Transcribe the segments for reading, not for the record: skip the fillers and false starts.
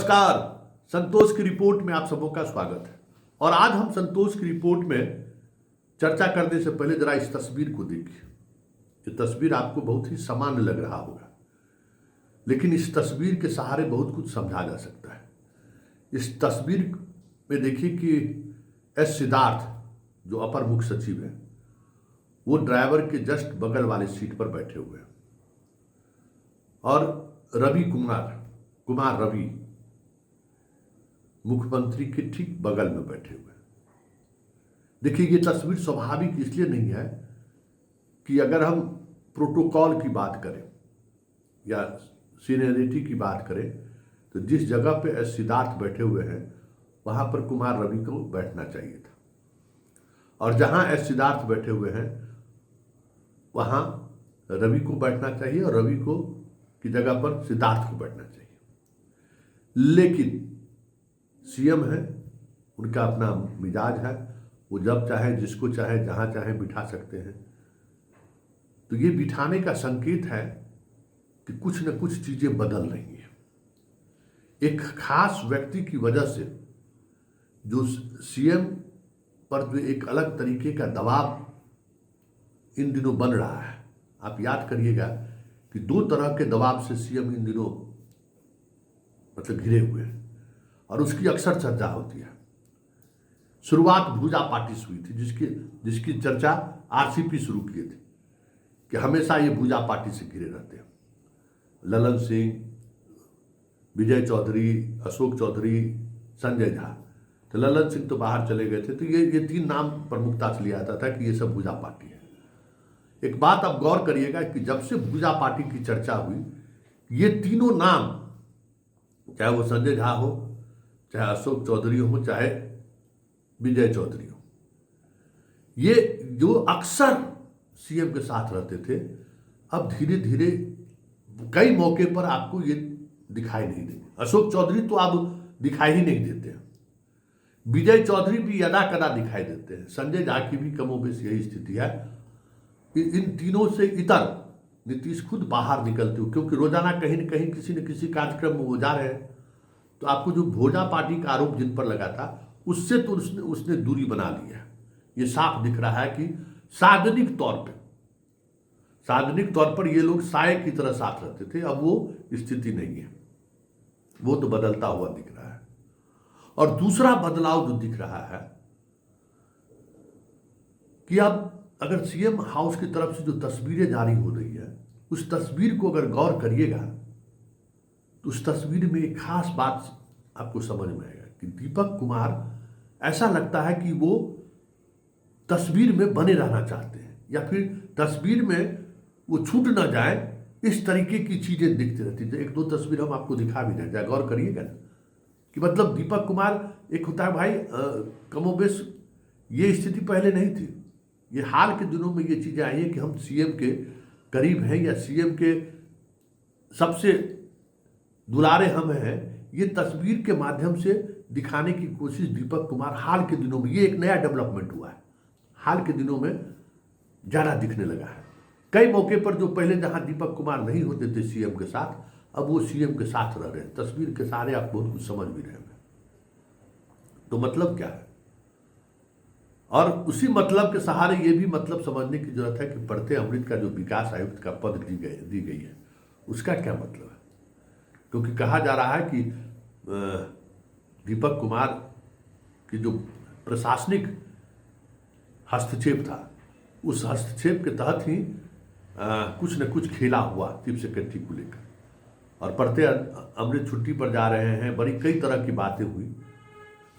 नमस्कार। संतोष की रिपोर्ट में आप सबों का स्वागत है। और आज हम संतोष की रिपोर्ट में चर्चा करने से पहले जरा इस तस्वीर को देखिए। ये तस्वीर आपको बहुत ही सामान्य लग रहा होगा, लेकिन इस तस्वीर के सहारे बहुत कुछ समझा जा सकता है। इस तस्वीर में देखिए कि एस सिद्धार्थ जो अपर मुख्य सचिव है, वो ड्राइवर के जस्ट बगल वाले सीट पर बैठे हुए हैं और रवि कुमार रवि मुख्यमंत्री के ठीक बगल में बैठे हुए हैं। देखिए, ये तस्वीर स्वाभाविक इसलिए नहीं है कि अगर हम प्रोटोकॉल की बात करें या सीनियरिटी की बात करें तो जिस जगह पे एस सिद्धार्थ बैठे हुए हैं वहां पर कुमार रवि को बैठना चाहिए था, और जहां एस सिद्धार्थ बैठे हुए हैं वहां रवि को बैठना चाहिए और रवि को की जगह पर सिद्धार्थ को बैठना चाहिए। लेकिन सीएम है, उनका अपना मिजाज है, वो जब चाहे जिसको चाहे जहां चाहे बिठा सकते हैं। तो ये बिठाने का संकेत है कि कुछ न कुछ चीजें बदल रही हैं। एक खास व्यक्ति की वजह से जो सीएम पर जो एक अलग तरीके का दबाव इन दिनों बन रहा है, आप याद करिएगा कि दो तरह के दबाव से सीएम इन दिनों मतलब घिरे हुए हैं और उसकी अक्सर चर्चा होती है। शुरुआत भूजा पार्टी से हुई थी, जिसकी चर्चा आरसीपी शुरू किए थे कि हमेशा ये भूजा पार्टी से घिरे रहते हैं। ललन सिंह, विजय चौधरी, अशोक चौधरी, संजय झा। तो ललन सिंह तो बाहर चले गए थे, तो ये तीन नाम प्रमुखता से लिया जाता था कि ये सब भूजा पार्टी है। एक बात आप गौर करिएगा कि जब से भूजा पार्टी की चर्चा हुई, ये तीनों नाम, चाहे वो संजय झा हो, चाहे अशोक चौधरी हो, चाहे विजय चौधरी हो, ये जो अक्सर सीएम के साथ रहते थे, अब धीरे धीरे कई मौके पर आपको ये दिखाई नहीं देंगे। अशोक चौधरी तो अब दिखाई ही नहीं देते हैं, विजय चौधरी भी यदा कदा दिखाई देते हैं, संजय झा की भी कमोबेश यही स्थिति है। इन तीनों से इतर नीतीश खुद बाहर निकलते हो, क्योंकि रोजाना कहीं न कहीं किसी न किसी कार्यक्रम में वो जा रहे हैं। तो आपको जो भोजा पार्टी का आरोप जिन पर लगा था, उससे तो उसने दूरी बना ली है। ये साफ दिख रहा है कि सार्वजनिक तौर पर ये लोग साये की तरह साथ रहते थे, अब वो स्थिति नहीं है, वो तो बदलता हुआ दिख रहा है। और दूसरा बदलाव जो दिख रहा है कि अब अगर सीएम हाउस की तरफ से जो तस्वीरें जारी हो रही है, उस तस्वीर को अगर गौर करिएगा तो उस तस्वीर में एक खास बात आपको समझ में आएगा कि दीपक कुमार ऐसा लगता है कि वो तस्वीर में बने रहना चाहते हैं, या फिर तस्वीर में वो छूट ना जाए, इस तरीके की चीजें दिखती रहती थी। एक दो तस्वीर हम आपको दिखा भी रहे, गौर करिएगा ना कि मतलब दीपक कुमार, एक होता है भाई कमोबेश, ये स्थिति पहले नहीं थी। ये हाल के दिनों में ये चीजें आई हैं कि हम सीएम के करीब हैं या सीएम के सबसे दुलारे हम हैं, ये तस्वीर के माध्यम से दिखाने की कोशिश दीपक कुमार हाल के दिनों में, ये एक नया डेवलपमेंट हुआ है, हाल के दिनों में ज्यादा दिखने लगा है। कई मौके पर जो पहले जहां दीपक कुमार नहीं होते थे सीएम के साथ, अब वो सीएम के साथ रह रहे हैं। तस्वीर के सहारे आप बहुत कुछ समझ भी रहे हैं। तो मतलब क्या है, और उसी मतलब के सहारे ये भी मतलब समझने की जरूरत है कि बढ़ते अमृत का जो विकास आयुक्त का पद दी गई है, उसका क्या मतलब है। क्योंकि कहा जा रहा है कि दीपक कुमार की जो प्रशासनिक हस्तक्षेप था, उस हस्तक्षेप के तहत ही कुछ न कुछ खेला हुआ चीफ सेक्रेटरी को लेकर, और पढ़ते अमृत छुट्टी पर जा रहे हैं, बड़ी कई तरह की बातें हुई।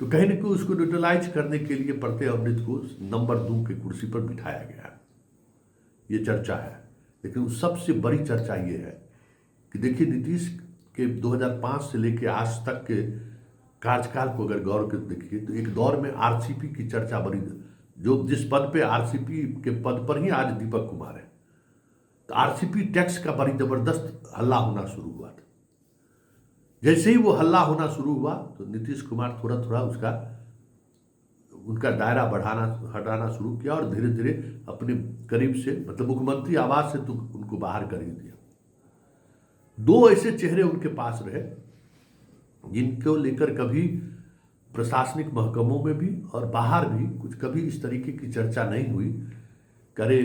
तो कहीं न कहीं उसको न्यूट्रलाइज करने के लिए पढ़ते अमृत को नंबर 2 की कुर्सी पर बिठाया गया, ये चर्चा है। लेकिन सबसे बड़ी चर्चा ये है कि देखिए, नीतीश के 2005 से लेकर आज तक के कार्यकाल को अगर गौर कर देखिए तो एक दौर में आरसीपी की चर्चा बड़ी, जो जिस पद पे आरसीपी के पद पर ही आज दीपक कुमार है, तो आरसीपी टैक्स का बड़ी जबरदस्त हल्ला होना शुरू हुआ था। जैसे ही वो हल्ला होना शुरू हुआ तो नीतीश कुमार थोड़ा थोड़ा उनका दायरा हटाना शुरू किया और धीरे धीरे अपने करीब से, मतलब मुख्यमंत्री आवास से तो उनको बाहर कर ही दिया। दो ऐसे चेहरे उनके पास रहे जिनको लेकर कभी प्रशासनिक महकमों में भी और बाहर भी कुछ कभी इस तरीके की चर्चा नहीं हुई, करे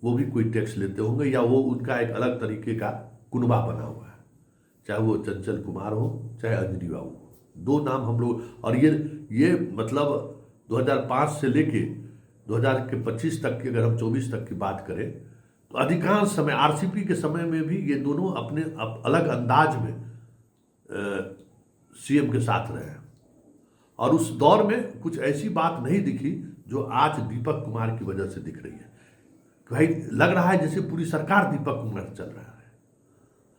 वो भी कोई टैक्स लेते होंगे या वो उनका एक अलग तरीके का कुनबा बना हुआ है, चाहे वो चंचल कुमार हो चाहे अंजनी बाबू हो। दो नाम हम लोग, और ये मतलब 2005 से लेके 2025 तक की, अगर हम 24 तक की बात करें तो अधिकांश समय आरसीपी के समय में भी ये दोनों अपने अलग अंदाज में सीएम के साथ रहे हैं। और उस दौर में कुछ ऐसी बात नहीं दिखी जो आज दीपक कुमार की वजह से दिख रही है। भाई लग रहा है जैसे पूरी सरकार दीपक कुमार चल रहा है,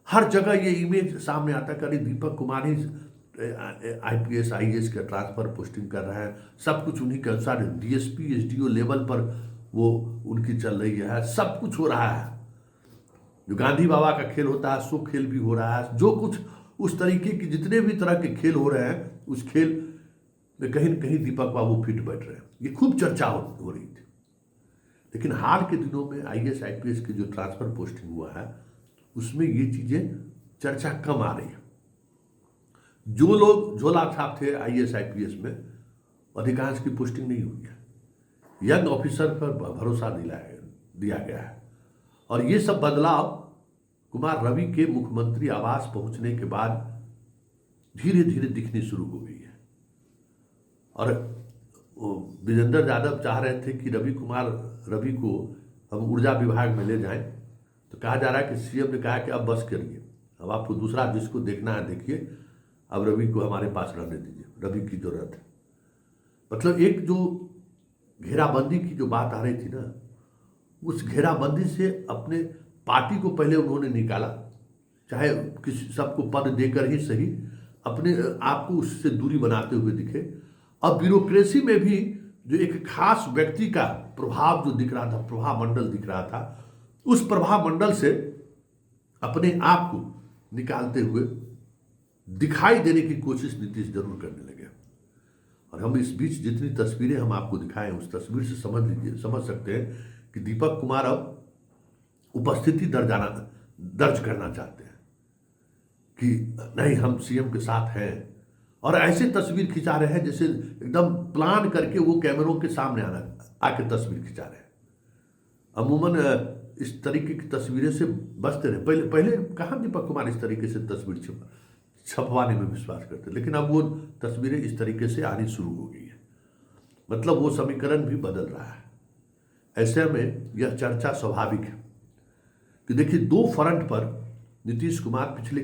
हर जगह ये इमेज सामने आता है कि दीपक कुमार ही आईपीएस आईएएस का ट्रांसफर पोस्टिंग कर रहा है, सब कुछ उन्हीं के अनुसार डीएसपी एसडीओ लेवल पर वो उनकी चल रही है, सब कुछ हो रहा है। जो गांधी बाबा का खेल होता है सो खेल भी हो रहा है, जो कुछ उस तरीके की जितने भी तरह के खेल हो रहे हैं उस खेल में कहीं न कहीं दीपक बाबू फिट बैठ रहे हैं। ये खूब चर्चा हो रही थी। लेकिन हाल के दिनों में आईएएस आईपीएस की जो ट्रांसफर पोस्टिंग हुआ है उसमें ये चीजें चर्चा कम आ रही है। जो लोग झोला छाप थे आईएएस आईपीएस में अधिकांश की पोस्टिंग नहीं हुई है, यंग ऑफिसर पर भरोसा दिया गया है। और ये सब बदलाव कुमार रवि के मुख्यमंत्री आवास पहुंचने के बाद धीरे धीरे दिखनी शुरू हो गई है। और विजेंद्र यादव चाह रहे थे कि रवि को हम ऊर्जा विभाग में ले जाएं, तो कहा जा रहा है कि सीएम ने कहा कि अब बस करिए, अब आपको दूसरा जिसको देखना है देखिए, अब रवि को हमारे पास रहने दीजिए, रवि की जरूरत है। मतलब एक जो घेराबंदी की जो बात आ रही थी ना, उस घेराबंदी से अपने पार्टी को पहले उन्होंने निकाला, चाहे किसी सबको पद देकर ही सही, अपने आप को उससे दूरी बनाते हुए दिखे। अब ब्यूरोक्रेसी में भी जो एक खास व्यक्ति का प्रभाव जो दिख रहा था, प्रभाव मंडल दिख रहा था, उस प्रभाव मंडल से अपने आप को निकालते हुए दिखाई देने की कोशिश नीतीश जरूर करने लगे। और हम इस बीच जितनी तस्वीरें हम आपको दिखाएं उस तस्वीर से समझ सकते हैं कि दीपक कुमार अब उपस्थिति दर्ज करना चाहते हैं कि नहीं हम सीएम के साथ हैं, और ऐसे तस्वीर खिंचा रहे हैं जैसे एकदम प्लान करके वो कैमरों के सामने आके तस्वीर खिंचा रहे हैं। अमूमन इस तरीके की तस्वीरें से बचते रहे। पहले कहाँ दीपक कुमार इस तरीके से तस्वीर छपवाने में विश्वास करते, लेकिन अब वो तस्वीरें इस तरीके से आनी शुरू हो गई है। मतलब वो समीकरण भी बदल रहा है। ऐसे में यह चर्चा स्वाभाविक है कि देखिए दो फ्रंट पर नीतीश कुमार पिछले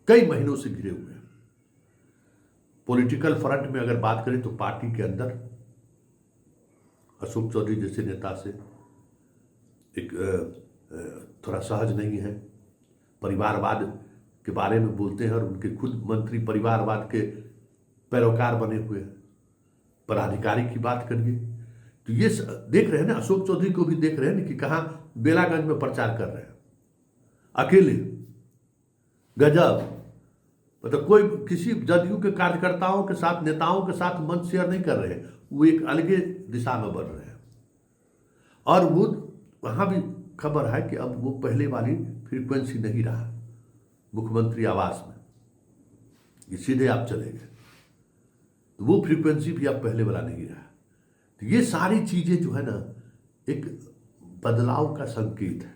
कई महीनों से घिरे हुए हैं। पॉलिटिकल फ्रंट में अगर बात करें तो पार्टी के अंदर अशोक चौधरी जैसे नेता से एक थोड़ा सहज नहीं है, परिवारवाद के बारे में बोलते हैं और उनके खुद मंत्री परिवारवाद के पैरोकार बने हुए हैं। पदाधिकारी की बात करिए तो ये देख रहे हैं ना, अशोक चौधरी को भी देख रहे हैं कि कहाँ बेलागंज में प्रचार कर रहे हैं अकेले। गजब, मतलब कोई किसी जदयू के कार्यकर्ताओं के साथ नेताओं के साथ मंच शेयर नहीं कर रहे हैं, वो एक अलगे दिशा में बढ़ रहे हैं। और वो वहाँ भी खबर है कि अब वो पहले वाली फ्रीक्वेंसी नहीं रहा मुख्यमंत्री आवास में, ये सीधे आप चले गए, तो वो फ्रीक्वेंसी भी अब पहले वाला नहीं रहा। तो ये सारी चीजें जो है ना एक बदलाव का संकेत है।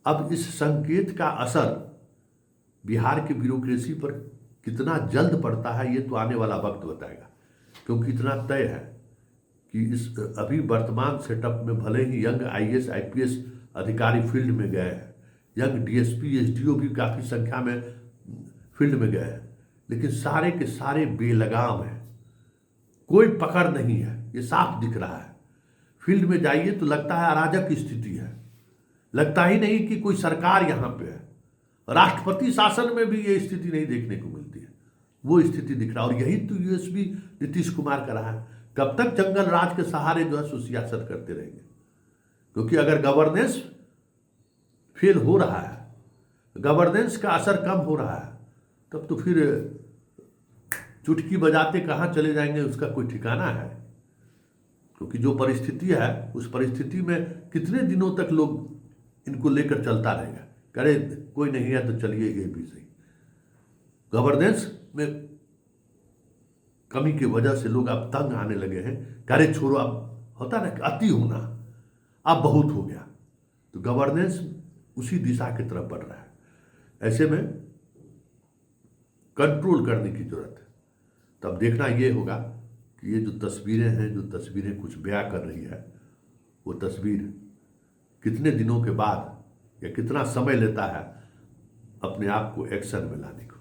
अब इस संकेत का असर बिहार की ब्यूरोक्रेसी पर कितना जल्द पड़ता है ये तो आने वाला वक्त बताएगा, क्योंकि इतना तय है कि इस अभी वर्तमान सेटअप में भले ही यंग आईएएस आईपीएस अधिकारी फील्ड में गए हैं, यंग डीएसपी एसडीओ भी काफ़ी संख्या में फील्ड में गए हैं, लेकिन सारे के सारे बेलगाम हैं, कोई पकड़ नहीं है, ये साफ दिख रहा है। फील्ड में जाइए तो लगता है अराजक की स्थिति है, लगता ही नहीं कि कोई सरकार यहाँ पे है। राष्ट्रपति शासन में भी ये स्थिति नहीं देखने को मिलती है, वो स्थिति दिख रहा है। और यही तो यूएसपी नीतीश कुमार का रहा है। कब तक जंगल राज के सहारे जो है सियासत करते रहेंगे? क्योंकि अगर गवर्नेंस फेल हो रहा है, गवर्नेंस का असर कम हो रहा है, तब तो फिर चुटकी बजाते कहाँ चले जाएंगे उसका कोई ठिकाना है। क्योंकि जो परिस्थिति है उस परिस्थिति में कितने दिनों तक लोग इनको लेकर चलता रहेगा, करे कोई नहीं है तो चलिए ये भी सही। गवर्नेंस में कमी की वजह से लोग अब तंग आने लगे हैं। अरे छोड़ो, अब होता ना कि अति होना, अब बहुत हो गया। तो गवर्नेंस उसी दिशा की तरफ बढ़ रहा है। ऐसे में कंट्रोल करने की जरूरत है। तब देखना ये होगा कि ये जो तस्वीरें कुछ बयां कर रही है, वो तस्वीर कितने दिनों के बाद या कितना समय लेता है अपने आप को एक्शन में लाने को।